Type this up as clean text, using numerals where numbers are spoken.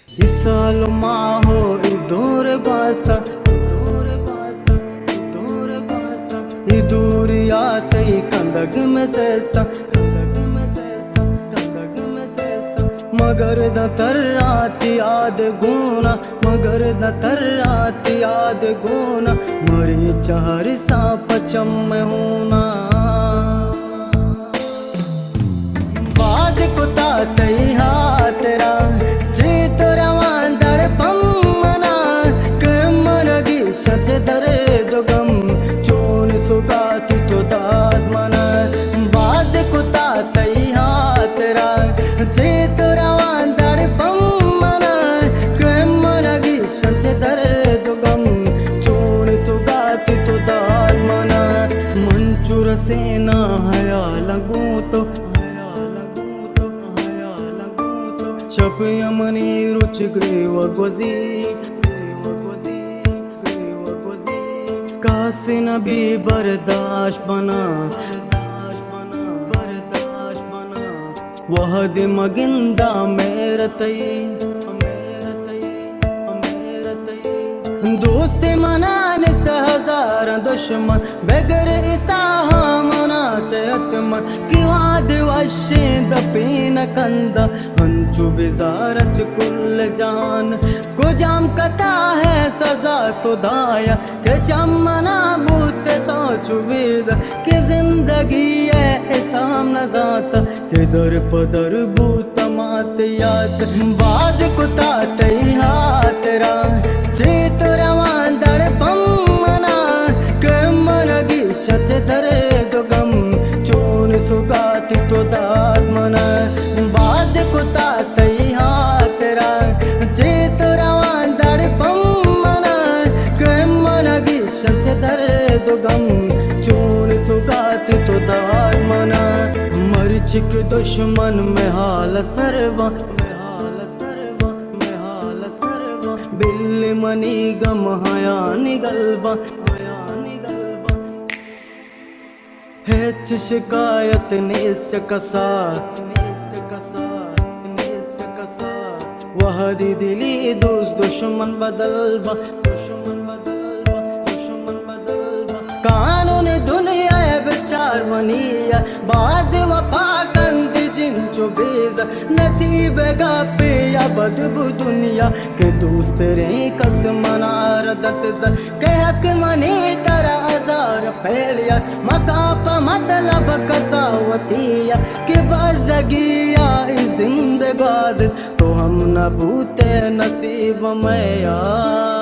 इसाल माहो दूर बास्ता दूर आते कंदग में सेस्ता मगर द तर्राती याद गुना मगर द तर्राती याद गुना मरी चार सा पचम में होना बाज कुता तई हातरा जीत रवान दड़पम मना कमरगी सच दरे दुगम चोन सुगाती तो दाद मना बाज कुता तई हातरा जीत रवान दड़पम मना कमरगी सच दरे दुगम चोन सुगाती तो दाद मना मंचुर सेना हया लगू तो शपयमनी रुच ग्रीव गोजी कासिन भी बर्दाश्त बना वह दिमगिंदा मेरतई दोस्ती मना निस्त हजार दुश्मन बेगर इसा मना चयत मन किवा दिवशे दपीन कंदा हंचु बिजारच कुल जान को जाम कथा है सजा तो दाया के चमना बूत तो चुबीज के जिंदगी है साम न जाता इधर पदर बूत मात याद बाज कुता तई हातरा चेत रवान दड़पम मना कमरगी सच दरे दुगम चोन सुगाती तो दाद मना बाज कुता तई हातरा चेत रवान दड़पम मना कमरगी सच दरे दुगम चोन सुगाती तो दाद मना मर्च के दुश्मन में हाल सरवा बिल्ली मनी गम हया निगलबा हेच शिकायत नेस कसा वह दी दिली दुश्मन बदलबा कानून दुनिया बेचार वनिया बाज वफा कंद जिन चुबेज नसीब गापे या बदबू दुनिया के दोस्त रे कस मनार दत के हक मनी तरा हजार फैलिया मकाप मतलब कसावतिया के बाजगिया जिंदगाज तो हम न भूते नसीब में यार।